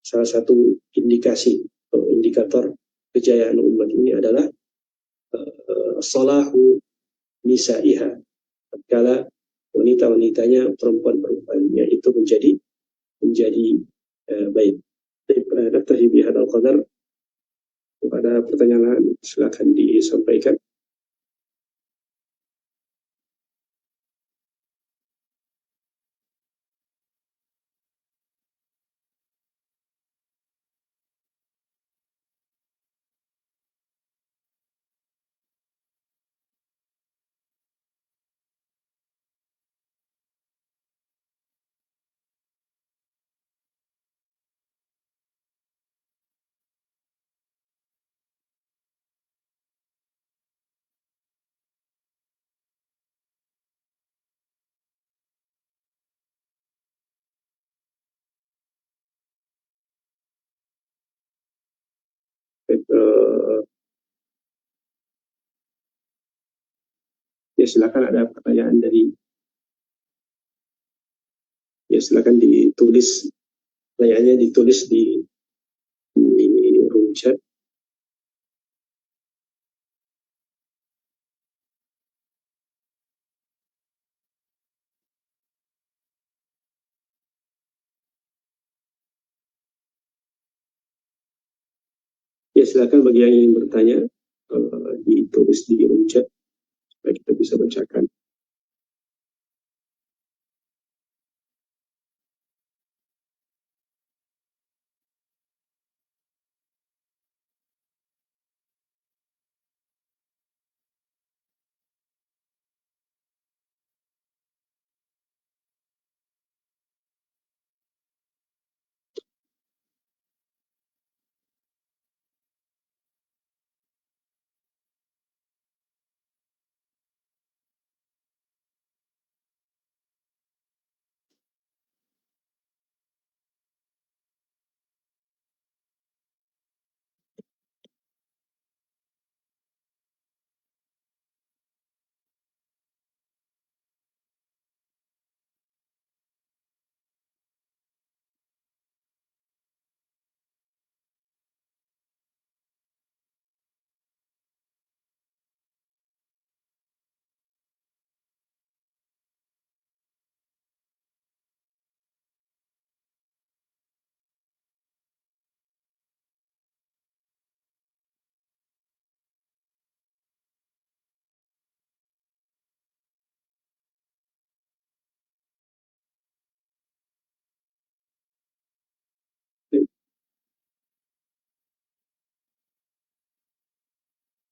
salah satu indikasi indikator kejayaan umat ini adalah salahu nisaiha, tatkala wanita-wanitanya, perempuan-perempuannya itu menjadi baik. Naktafi bihadzal qadar. Pada pertanyaan silakan disampaikan. Ya silakan, ada pertanyaan dari, ya silakan ditulis pertanyaannya, ditulis di room chat. Ya silakan bagi yang ingin bertanya, ditulis di room chat supaya kita bisa bacakan.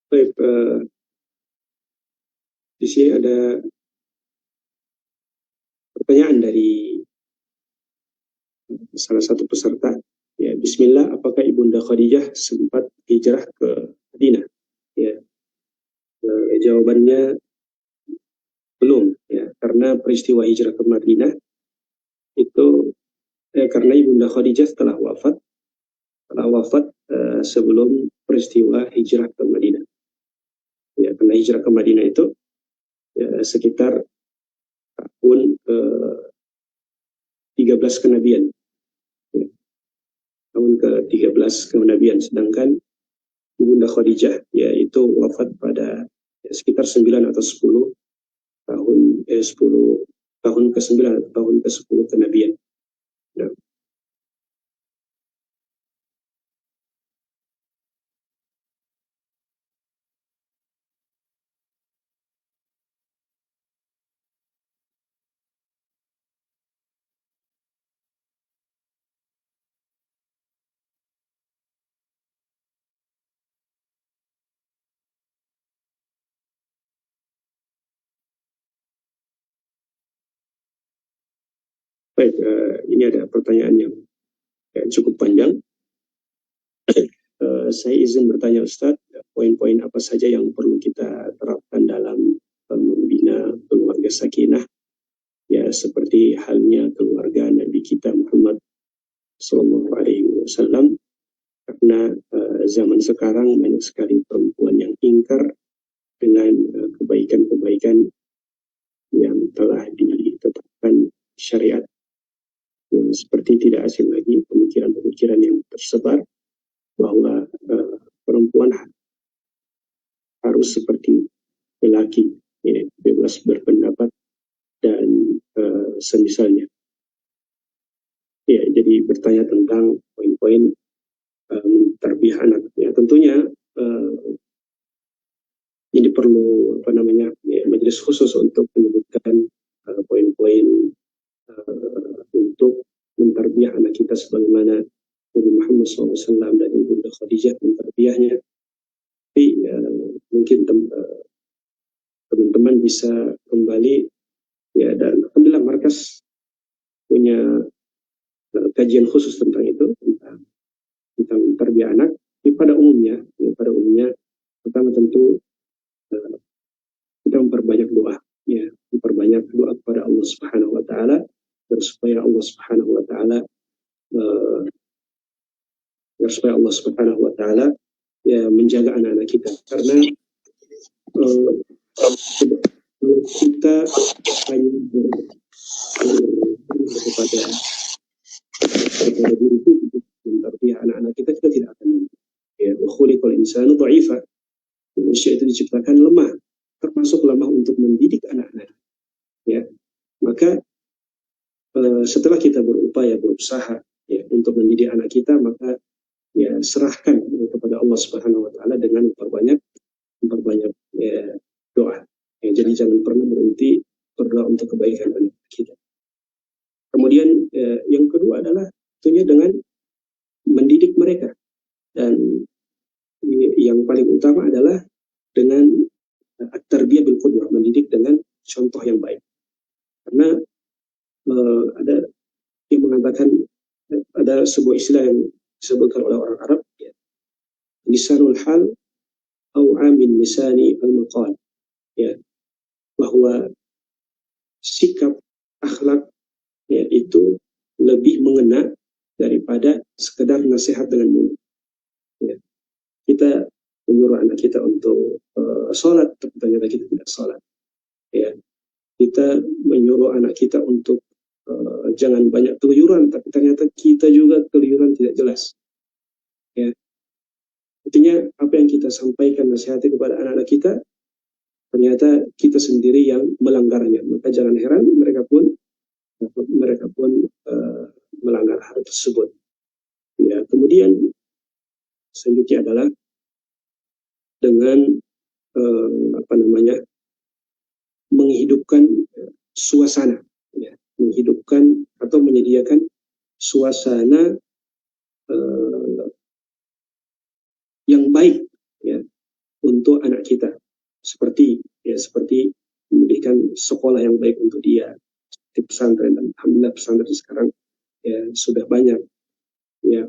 Baik, di sini ada pertanyaan dari salah satu peserta. Ya, Bismillah, apakah Ibunda Khadijah sempat hijrah ke Madinah? Ya, jawabannya belum, ya, karena peristiwa hijrah ke Madinah itu karena Ibunda Khadijah telah wafat sebelum peristiwa hijrah ke Madinah. Ya, karena hijrah ke Madinah itu ya, sekitar tahun 13 kenabian. Ya, tahun ke-13 kenabian, sedangkan Ibunda Khadijah yaitu wafat pada sekitar 9 atau 10 tahun ke-9 atau tahun ke-10 kenabian. Nah, baik, ini ada pertanyaan yang cukup panjang. Saya izin bertanya Ustadz, poin-poin apa saja yang perlu kita terapkan dalam membina keluarga sakinah, ya seperti halnya keluarga Nabi kita Muhammad Sallallahu Alaihi Wasallam, karena zaman sekarang banyak sekali perempuan yang ingkar dengan kebaikan-kebaikan yang telah ditetapkan syariat. Seperti tidak asing lagi pemikiran-pemikiran yang tersebar bahwa perempuan harus seperti lelaki, ya, bebas berpendapat dan semisalnya. Ya, jadi bertanya tentang poin-poin tarbiyah anak. Ya, tentunya ini perlu ya, majelis khusus untuk menyebutkan poin-poin untuk mentarbiyah anak kita sebagaimana Nabi Muhammad SAW dan Ibunda Khadijah mentarbiyahnya. Tapi mungkin teman-teman bisa kembali, ya, dan alhamdulillah markas punya kajian khusus tentang itu, tentang tarbiyah anak. Tapi pada umumnya, pertama tentu kita memperbanyak doa, ya, memperbanyak doa kepada Allah Subhanahu Wa Taala, supaya Allah Subhanahu Wa Taala ya menjaga anak-anak kita, karena kita hanya kepada diri kita mentarbiyah anak-anak kita tidak akan, ya, khuliqal insanu dha'ifa, manusia itu diciptakan lemah, termasuk lemah untuk mendidik anak-anak, ya. Maka setelah kita berusaha, ya, untuk mendidik anak kita, maka ya serahkan kepada Allah Subhanahu Wa Taala dengan memperbanyak ya, doa. Ya, jadi jangan pernah berhenti berdoa untuk kebaikan anak kita. Kemudian yang kedua adalah tentunya dengan mendidik mereka, dan yang paling utama adalah dengan at-tarbiyah bil qudwah, mendidik dengan contoh yang baik. Karena ada yang mengatakan, ada sebuah istilah yang disebutkan oleh orang Arab, ya, lisanul hal au amin lisani al-maqal, ya, bahwa sikap akhlak, ya, itu lebih mengena daripada sekedar nasihat dengan mulut. Ya. Kita menyuruh anak kita untuk sholat, tapi ternyata kita tidak sholat. Ya. Kita menyuruh anak kita untuk jangan banyak keluyuran, tapi ternyata kita juga keluyuran tidak jelas. Ya. Artinya apa yang kita sampaikan nasihati kepada anak-anak kita, ternyata kita sendiri yang melanggarnya. Maka jangan heran mereka pun melanggar hal tersebut. Ya, kemudian selanjutnya adalah dengan menghidupkan suasana, ya, menghidupkan atau menyediakan suasana yang baik, ya, untuk anak kita, seperti memberikan sekolah yang baik untuk dia di pesantren, dan alhamdulillah pesantren sekarang, ya, sudah banyak, ya,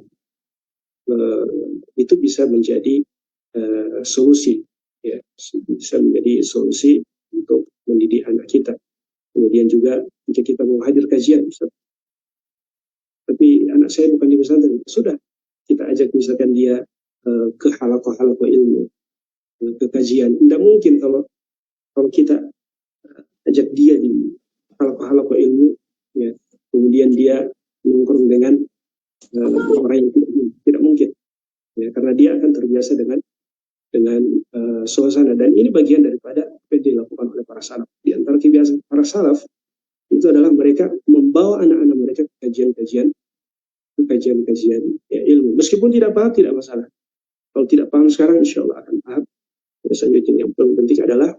itu bisa menjadi solusi, ya, bisa menjadi solusi untuk mendidik anak kita. Kemudian juga jika kita mau hadir kajian, tapi anak saya bukan di pesantren, sudah kita ajak misalkan dia ke halakoh ilmu, ke kajian. Tidak mungkin kalau kita ajak dia di halakoh ilmu, ya, kemudian dia nongkrong dengan orang yang tidak mungkin, ya, karena dia akan terbiasa dengan suasana. Dan ini bagian daripada apa yang dilakukan oleh para salaf. Di antara kebiasaan para salaf itu adalah mereka membawa anak-anak mereka ke kajian-kajian ya, ilmu. Meskipun tidak paham, tidak masalah. Kalau tidak paham sekarang, insya Allah akan paham. Selanjutnya yang paling penting adalah,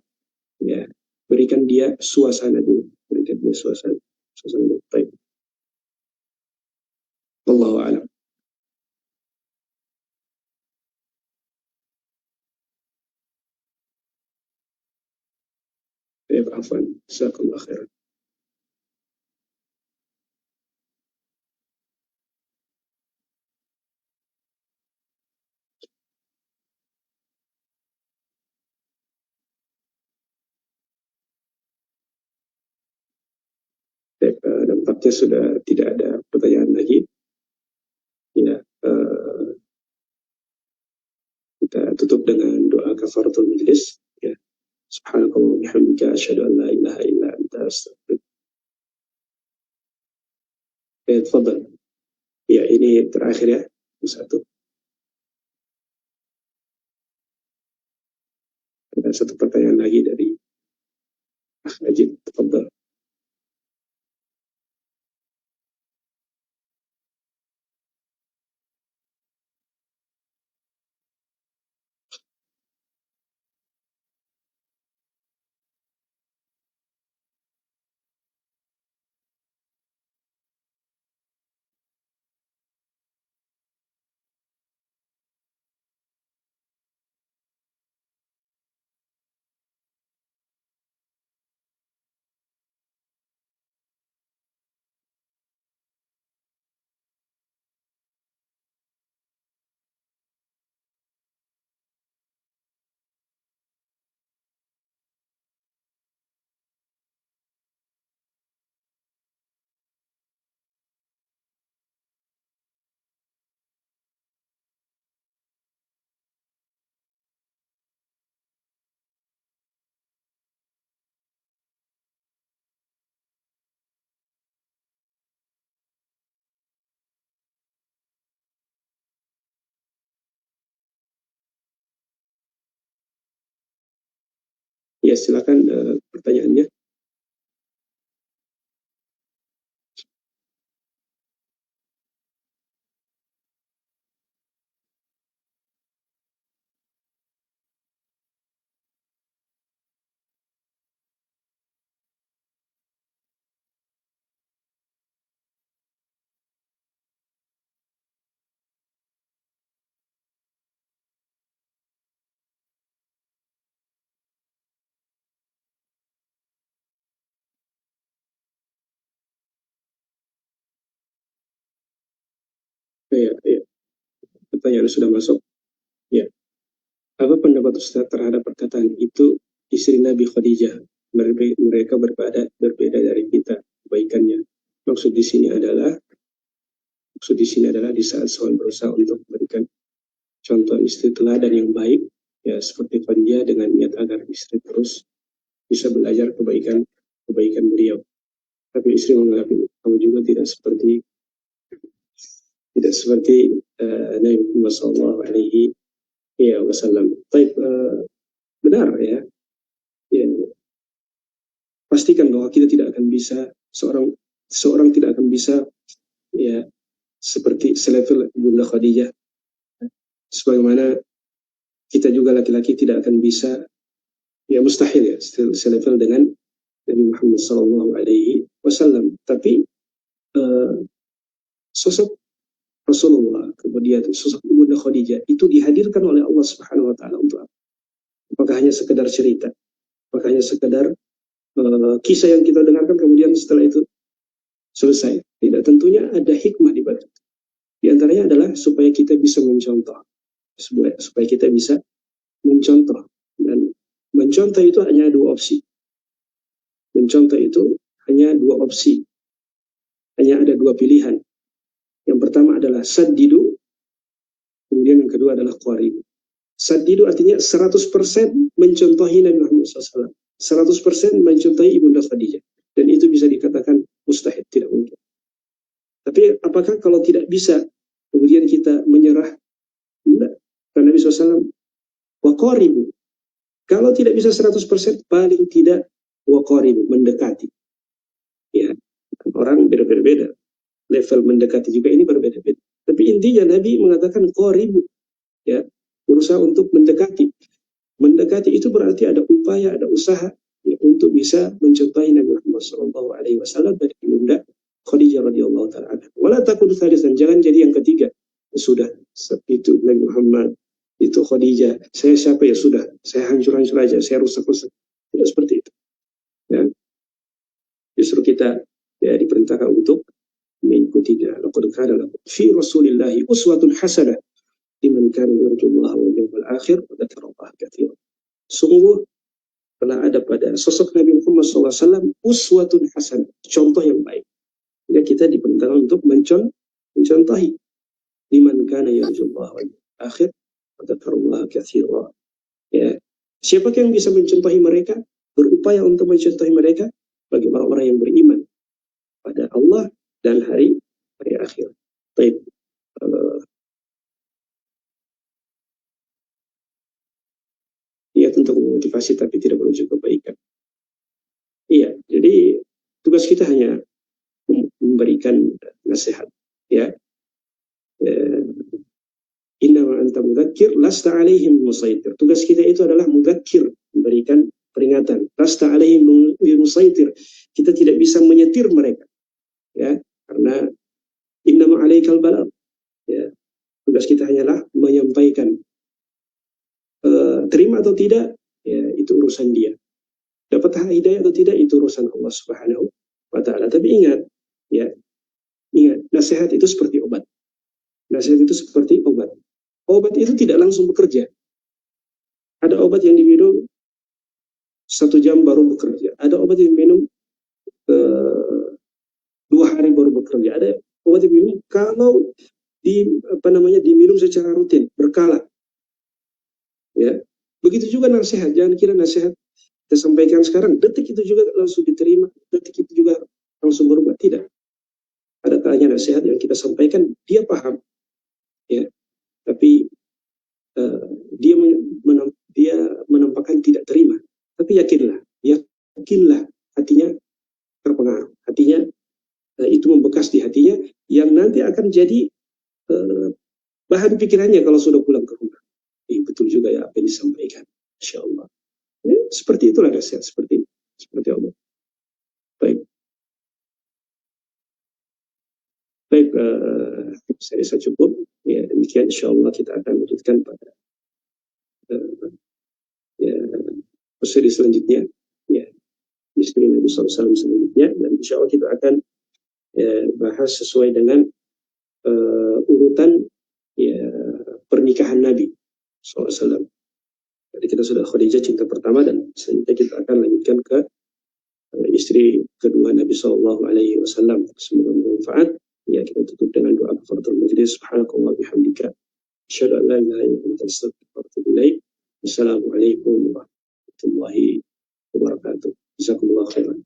ya, berikan dia suasana dulu, berikan dia suasana baik. Wallahu a'lam. Afwan, jazakallahu khairan. Nampaknya sudah tidak ada pertanyaan lagi. Ya, kita tutup dengan doa kafaratul majlis. Ya. Subhanakallah bihamdika asyhadu an la ilaha illa anta astaghfiruka. Ya, tafadhal. Ya, ini terakhir, ya. Satu. Ada satu pertanyaan lagi dari Ajib, tafadhal. Ya, silakan pertanyaannya. Ya, ya. Pertanyaan sudah masuk. Ya. Apa pendapat Ustaz terhadap perkataan itu istri Nabi Khadijah? Mereka berbeda dari kita kebaikannya. Maksud di sini adalah di saat seorang berusaha untuk memberikan contoh istri teladan yang baik, ya seperti Khadijah dengan niat agar istri terus bisa belajar kebaikan beliau. Tapi istri menganggap kamu juga tidak seperti Nabi Muhammad Sallallahu Alaihi Wasallam. Baik, benar ya. Ya, pastikan bahwa kita tidak akan bisa seorang tidak akan bisa ya seperti selevel Bunda Khadijah, sebagaimana kita juga laki-laki tidak akan bisa, ya mustahil ya selevel dengan Nabi Muhammad Sallallahu Alaihi Wasallam. Tapi sosok Rasulullah, kemudian sosok Bunda Khadijah itu dihadirkan oleh Allah Subhanahu Wa Taala untuk apa? Apakah hanya sekedar cerita? Apakah hanya sekedar kisah yang kita dengarkan kemudian setelah itu selesai? Tidak, tentunya ada hikmah di balik. Di antaranya adalah supaya kita bisa mencontoh, supaya kita bisa mencontoh, dan mencontoh itu hanya dua opsi. Mencontoh itu hanya dua opsi, hanya ada dua pilihan. Yang pertama adalah saddidu, kemudian yang kedua adalah qaribu. Saddidu artinya 100% mencontohi Nabi Muhammad SAW, 100% mencontohi Ibunda Khadijah, dan itu bisa dikatakan mustahil, tidak mungkin. Tapi apakah kalau tidak bisa kemudian kita menyerah? Tidak. Karena Nabi SAW waqaribu. Kalau tidak bisa 100%, paling tidak waqaribu, mendekati. Ya, orang berbeda-beda. Level mendekati juga ini berbeda-beda. Tapi intinya Nabi mengatakan qaribu. Ya, berusaha untuk mendekati. Mendekati itu berarti ada upaya, ada usaha ya, untuk bisa mencontohi Nabi Muhammad SAW dari Ibunda Khadijah radhiyallahu taala anha. Wala takun thalitsan, jangan jadi yang ketiga. Sudah, itu Nabi Muhammad, itu Khadijah, saya siapa ya sudah, saya hancur-hancur aja, saya rusak-rusak. Tidak seperti itu. Ya. Justru kita ya diperintahkan untuk mengikutinya. Laqad kana lakum fi Rasulillahi uswatun hasanah liman kana yarjullaha wal yawmal akhir wa dzakara Allah katsiran. Sungguh telah ada pada sosok Nabi Muhammad SAW uswatun hasanah, contoh yang baik. Ya, kita diperintahkan untuk mencontohi liman kana yarjullaha wal yawmal akhir wa dzakara Allah katsiran. Ya, siapakah yang bisa mencontohi mereka? Berupaya untuk mencontohi mereka bagi orang-orang yang beriman pada Allah dan hari akhir. Baik. niat untuk memotivasi tapi tidak menuju kebaikan. Iya, jadi tugas kita hanya memberikan nasihat, ya. Innama anta mudzakir lasta alaihim musaitir. Tugas kita itu adalah mudzakir, memberikan peringatan. Lasta alaihim musaitir. Kita tidak bisa menyetir mereka, ya, karena innama alaikal balagh, ya. Tugas kita hanyalah menyampaikan. Terima atau tidak, ya, itu urusan dia. Dapat hidayah atau tidak, itu urusan Allah Subhanahu wa Ta'ala. Tapi ingat, ya, ingat, nasihat itu seperti obat. Nasihat itu seperti obat. Obat itu tidak langsung bekerja. Ada obat yang diminum 1 jam baru bekerja. Ada obat yang diminum 2 hari baru bekerja. Ada obat yang diminum kalau diminum secara rutin, berkala. Ya, begitu juga nasihat. Jangan kira nasihat kita sampaikan sekarang, detik itu juga langsung diterima, detik itu juga langsung berubah. Tidak. Ada kalanya nasihat yang kita sampaikan, dia paham, ya, tapi dia menampakkan tidak terima. Tapi yakinlah hatinya terpengaruh, hatinya itu membekas di hatinya, yang nanti akan jadi bahan pikirannya kalau sudah pulang ke rumah. Betul juga ya apa yang disampaikan, Insya Allah. Seperti itulah nasihat, seperti Allah. Baik, saya rasa cukup. Ya, demikian Insya Allah kita akan lanjutkan pada seri selanjutnya. Ya, istri Nabi SAW selanjutnya, dan Insya Allah kita akan bahas sesuai dengan urutan, ya, pernikahan Nabi SAW. Jadi kita sudah Khadijah cinta pertama, dan selanjutnya kita akan lanjutkan ke istri kedua Nabi SAW. Semoga bermanfaat. Ya, kita tutup dengan doa kafaratul majlis. Subhanakallah bihamdika, asyhadu an la ilaha illa anta, astaghfiruka wa atubu ilaik. Wassalamualaikum warahmatullahi wabarakatuh. Jazakumullah khairan.